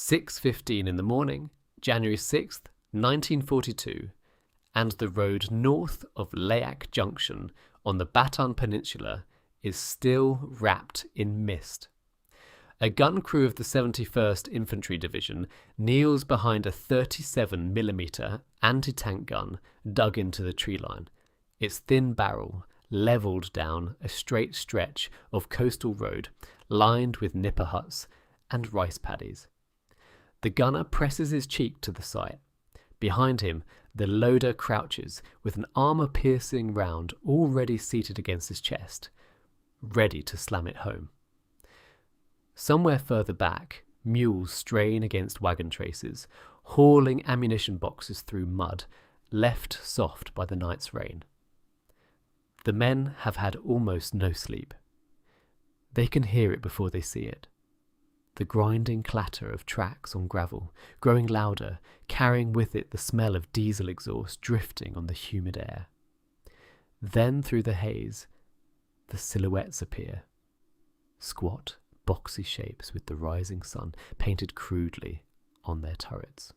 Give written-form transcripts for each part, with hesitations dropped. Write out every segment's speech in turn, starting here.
6:15 in the morning, January 6th, 1942, and the road north of Leak Junction on the Bataan Peninsula is still wrapped in mist. A gun crew of the 71st Infantry Division kneels behind a 37mm anti-tank gun dug into the tree line, its thin barrel levelled down a straight stretch of coastal road lined with nipper huts and rice paddies. The gunner presses his cheek to the sight. Behind him, the loader crouches with an armour-piercing round already seated against his chest, ready to slam it home. Somewhere further back, mules strain against wagon traces, hauling ammunition boxes through mud, left soft by the night's rain. The men have had almost no sleep. They can hear it before they see it. The grinding clatter of tracks on gravel, growing louder, carrying with it the smell of diesel exhaust drifting on the humid air. Then through the haze, the silhouettes appear. Squat, boxy shapes with the rising sun painted crudely on their turrets.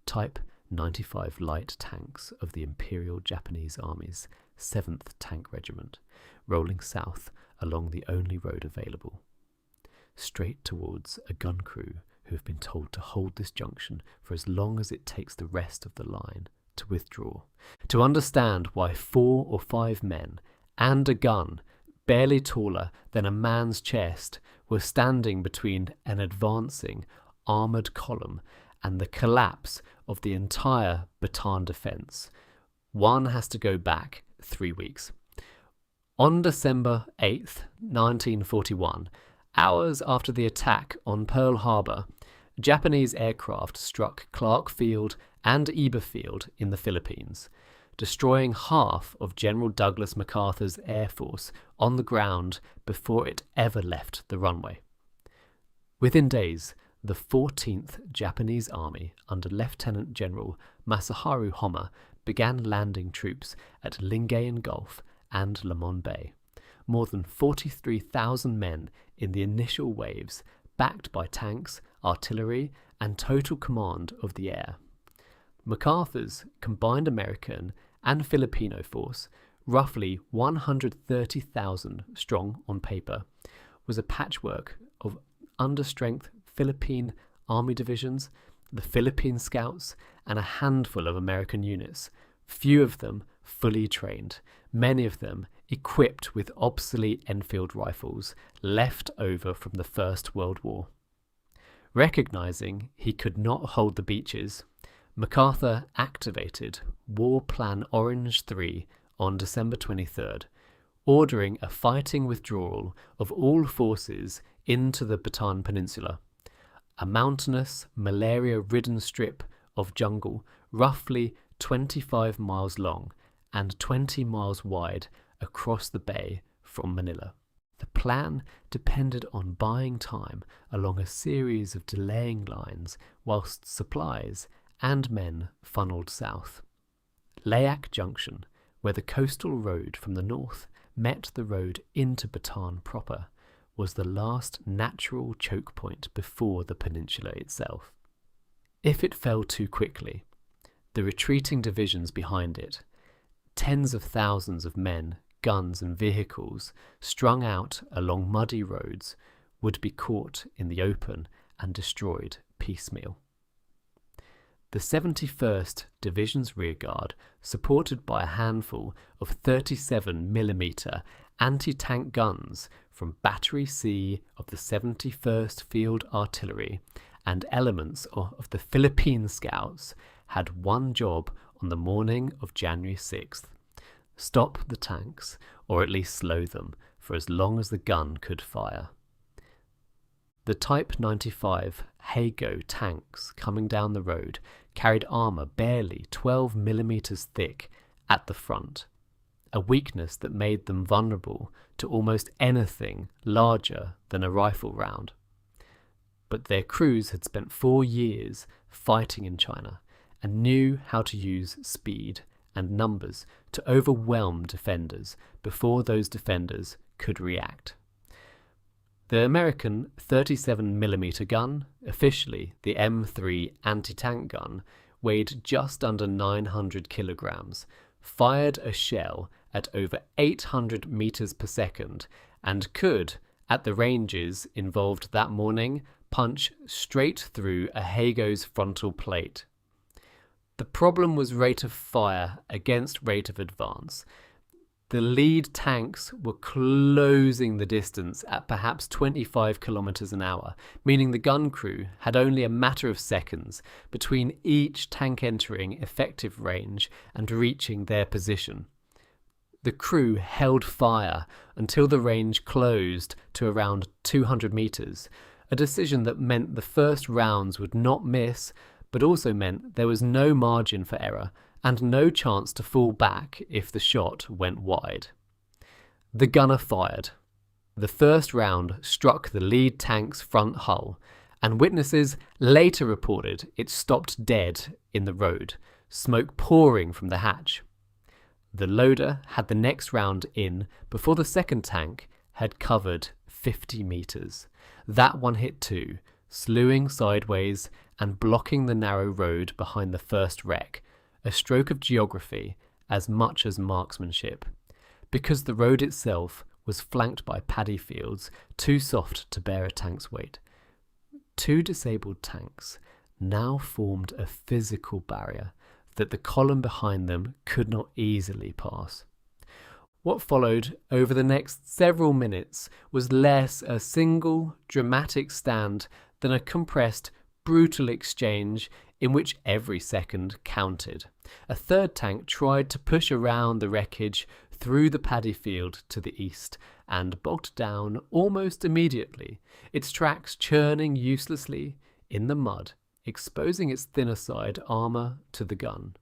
Type 95 light tanks of the Imperial Japanese Army's 7th Tank Regiment, rolling south along the only road available, straight towards a gun crew who have been told to hold this junction for as long as it takes the rest of the line to withdraw, to understand why 4 or 5 men and a gun barely taller than a man's chest were standing between an advancing armoured column and the collapse of the entire Bataan defence. One has to go back 3 weeks. On December 8th, 1941, hours after the attack on Pearl Harbor, Japanese aircraft struck Clark Field and Eber Field in the Philippines, destroying half of General Douglas MacArthur's air force on the ground before it ever left the runway. Within days, the 14th Japanese Army under Lieutenant General Masaharu Homma began landing troops at Lingayen Gulf and Lamon Bay. More than 43,000 men in the initial waves, backed by tanks, artillery, and total command of the air. MacArthur's combined American and Filipino force, roughly 130,000 strong on paper, was a patchwork of understrength Philippine Army divisions, the Philippine Scouts, and a handful of American units, few of them fully trained, many of them equipped with obsolete Enfield rifles left over from the First World War. Recognizing he could not hold the beaches, MacArthur activated War Plan Orange 3 on December 23rd, ordering a fighting withdrawal of all forces into the Bataan Peninsula, a mountainous, malaria-ridden strip of jungle roughly 25 miles long and 20 miles wide across the bay from Manila. The plan depended on buying time along a series of delaying lines whilst supplies and men funneled south. Leak Junction, where the coastal road from the north met the road into Bataan proper, was the last natural choke point before the peninsula itself. If it fell too quickly, the retreating divisions behind it, tens of thousands of men, guns and vehicles strung out along muddy roads, would be caught in the open and destroyed piecemeal. The 71st Division's rearguard, supported by a handful of 37mm anti-tank guns from Battery C of the 71st Field Artillery and elements of the Philippine Scouts, had one job on the morning of January 6th. Stop the tanks, or at least slow them, for as long as the gun could fire. The Type 95 Hago tanks coming down the road carried armour barely 12mm thick at the front, a weakness that made them vulnerable to almost anything larger than a rifle round. But their crews had spent 4 years fighting in China and knew how to use speed and numbers to overwhelm defenders before those defenders could react. The American 37mm gun, officially the M3 anti-tank gun, weighed just under 900 kilograms, fired a shell at over 800 meters per second, and could, at the ranges involved that morning, punch straight through a Hago's frontal plate. The problem was rate of fire against rate of advance. The lead tanks were closing the distance at perhaps 25 kilometers an hour, meaning the gun crew had only a matter of seconds between each tank entering effective range and reaching their position. The crew held fire until the range closed to around 200 meters, a decision that meant the first rounds would not miss, but also meant there was no margin for error and no chance to fall back if the shot went wide. The gunner fired. The first round struck the lead tank's front hull, and witnesses later reported it stopped dead in the road, smoke pouring from the hatch. The loader had the next round in before the second tank had covered 50 meters. That one hit too, slewing sideways and blocking the narrow road behind the first wreck, a stroke of geography as much as marksmanship, because the road itself was flanked by paddy fields too soft to bear a tank's weight. Two disabled tanks now formed a physical barrier that the column behind them could not easily pass. What followed over the next several minutes was less a single dramatic stand than a compressed, brutal exchange in which every second counted. A third tank tried to push around the wreckage through the paddy field to the east and bogged down almost immediately, its tracks churning uselessly in the mud, exposing its thinner side armour to the gun.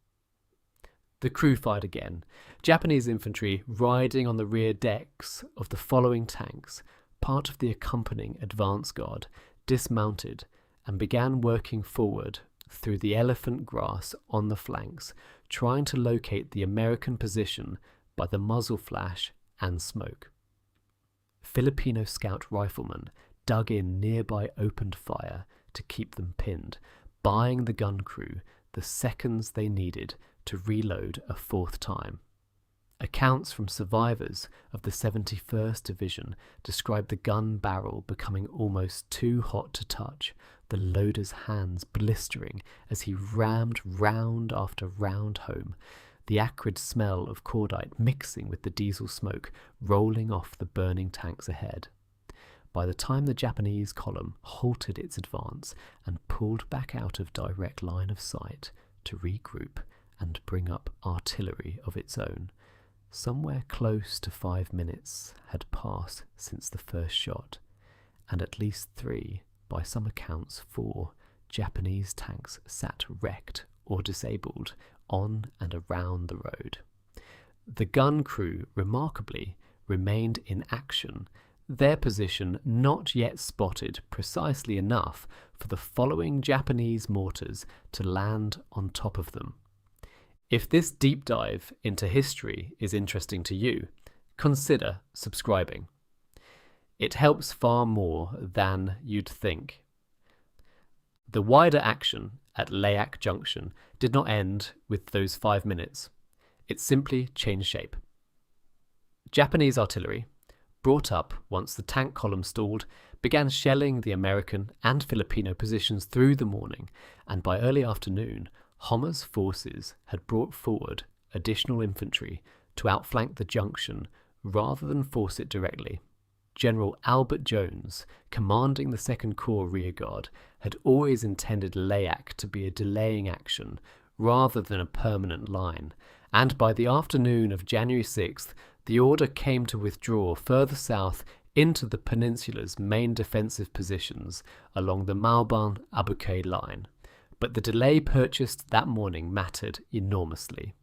The crew fired again, Japanese infantry riding on the rear decks of the following tanks, part of the accompanying advance guard, dismounted and began working forward through the elephant grass on the flanks, trying to locate the American position by the muzzle flash and smoke. Filipino scout riflemen dug in nearby opened fire to keep them pinned, buying the gun crew the seconds they needed to reload a fourth time. Accounts from survivors of the 71st Division describe the gun barrel becoming almost too hot to touch, the loader's hands blistering as he rammed round after round home, the acrid smell of cordite mixing with the diesel smoke rolling off the burning tanks ahead. By the time the Japanese column halted its advance and pulled back out of direct line of sight to regroup and bring up artillery of its own, somewhere close to 5 minutes had passed since the first shot, and at least 3, by some accounts 4, Japanese tanks sat wrecked or disabled on and around the road. The gun crew, remarkably, remained in action, their position not yet spotted precisely enough for the following Japanese mortars to land on top of them. If this deep dive into history is interesting to you, consider subscribing. It helps far more than you'd think. The wider action at Leak Junction did not end with those 5 minutes. It simply changed shape. Japanese artillery, brought up once the tank column stalled, began shelling the American and Filipino positions through the morning, and by early afternoon, Hommer's forces had brought forward additional infantry to outflank the junction rather than force it directly. General Albert Jones, commanding the 2nd Corps rearguard, had always intended Leak to be a delaying action rather than a permanent line, and by the afternoon of January 6th, the order came to withdraw further south into the peninsula's main defensive positions along the Malban-Abucay line. But the delay purchased that morning mattered enormously.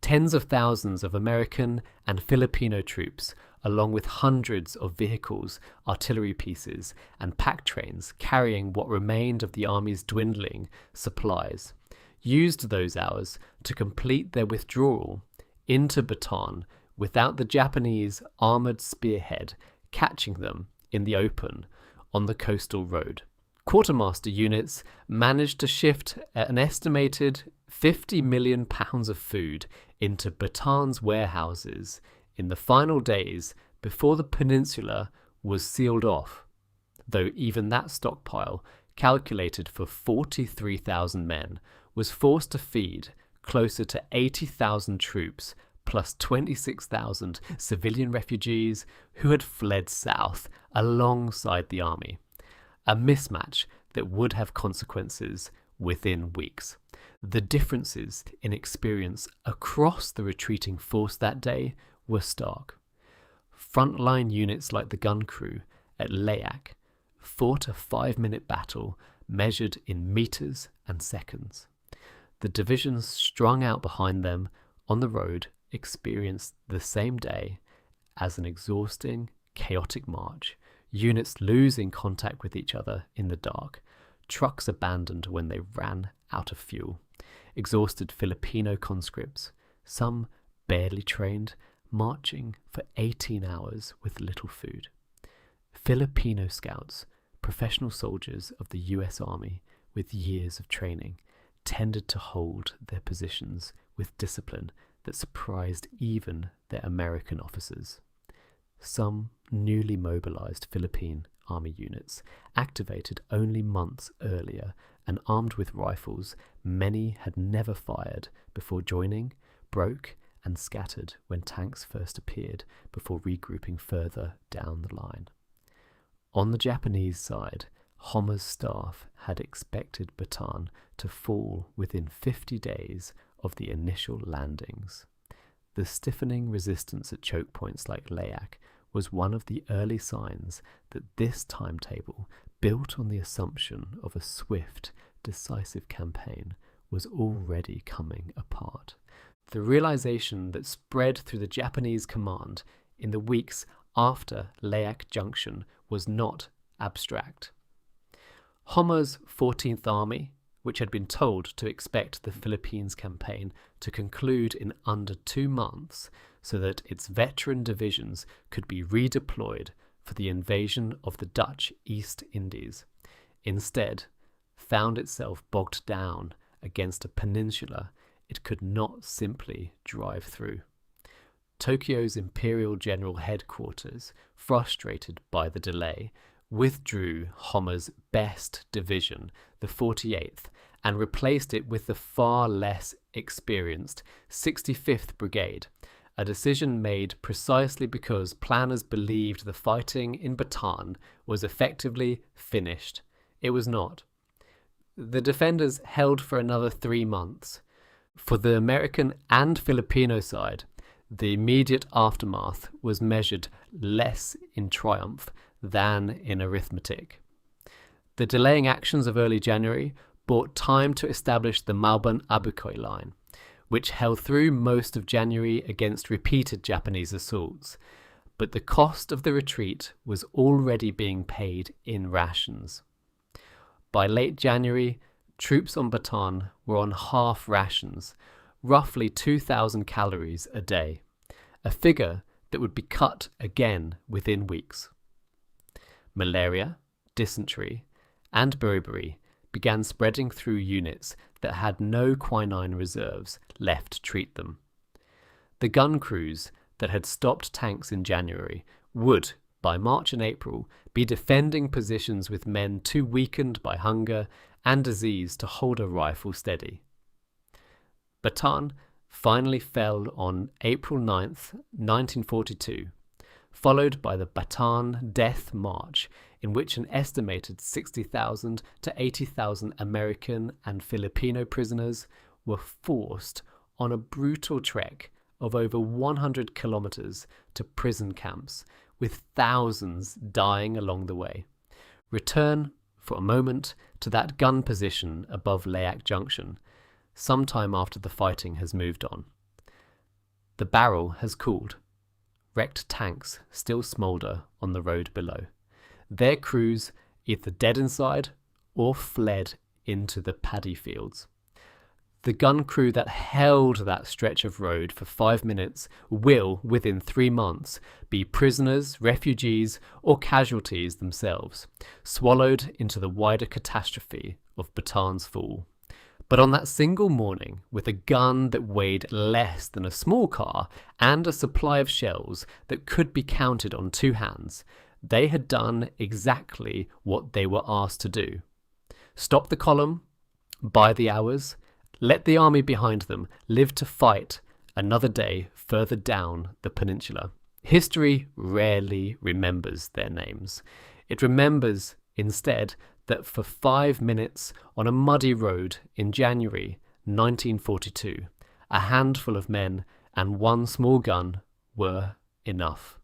Tens of thousands of American and Filipino troops, along with hundreds of vehicles, artillery pieces, and pack trains carrying what remained of the army's dwindling supplies, used those hours to complete their withdrawal into Bataan without the Japanese armoured spearhead catching them in the open on the coastal road. Quartermaster units managed to shift an estimated £50 million of food into Bataan's warehouses in the final days before the peninsula was sealed off, though even that stockpile, calculated for 43,000 men, was forced to feed closer to 80,000 troops plus 26,000 civilian refugees who had fled south alongside the army. A mismatch that would have consequences within weeks. The differences in experience across the retreating force that day were stark. Frontline units like the gun crew at Leak fought a 5-minute battle measured in meters and seconds. The divisions strung out behind them on the road experienced the same day as an exhausting, chaotic march, units losing contact with each other in the dark, trucks abandoned when they ran out of fuel, exhausted Filipino conscripts, some barely trained, marching for 18 hours with little food. Filipino scouts, professional soldiers of the US Army with years of training, tended to hold their positions with discipline that surprised even their American officers. Some newly mobilized Philippine Army units, activated only months earlier and armed with rifles many had never fired before joining, broke and scattered when tanks first appeared before regrouping further down the line. On the Japanese side, Homer's staff had expected Bataan to fall within 50 days of the initial landings. The stiffening resistance at choke points like Leak was one of the early signs that this timetable, built on the assumption of a swift, decisive campaign, was already coming apart. The realization that spread through the Japanese command in the weeks after Leak Junction was not abstract. Homer's 14th Army, which had been told to expect the Philippines campaign to conclude in under 2 months so that its veteran divisions could be redeployed for the invasion of the Dutch East Indies, instead found itself bogged down against a peninsula it could not simply drive through. Tokyo's Imperial General Headquarters, frustrated by the delay, withdrew Homer's best division, the 48th, and replaced it with the far less experienced 65th Brigade, a decision made precisely because planners believed the fighting in Bataan was effectively finished. It was not. The defenders held for another 3 months. For the American and Filipino side, the immediate aftermath was measured less in triumph than in arithmetic. The delaying actions of early January bought time to establish the Malban-Abukoy line, which held through most of January against repeated Japanese assaults, but the cost of the retreat was already being paid in rations. By late January, troops on Bataan were on half rations, roughly 2,000 calories a day, a figure that would be cut again within weeks. Malaria, dysentery, and beriberi began spreading through units that had no quinine reserves left to treat them. The gun crews that had stopped tanks in January would, by March and April, be defending positions with men too weakened by hunger and disease to hold a rifle steady. Bataan finally fell on April 9th, 1942, followed by the Bataan Death March, in which an estimated 60,000 to 80,000 American and Filipino prisoners were forced on a brutal trek of over 100 kilometers to prison camps, with thousands dying along the way. Return, for a moment, to that gun position above Leak Junction, sometime after the fighting has moved on. The barrel has cooled. Wrecked tanks still smoulder on the road below. Their crews either dead inside or fled into the paddy fields. the gun crew that held that stretch of road for 5 minutes will, within 3 months, be prisoners, refugees, or casualties themselves, swallowed into the wider catastrophe of Bataan's fall. But on that single morning, with a gun that weighed less than a small car and a supply of shells that could be counted on 2 hands, they had done exactly what they were asked to do. Stop the column, buy the hours, let the army behind them live to fight another day further down the peninsula. History rarely remembers their names. It remembers, instead, that for 5 minutes on a muddy road in January 1942, a handful of men and 1 small gun were enough.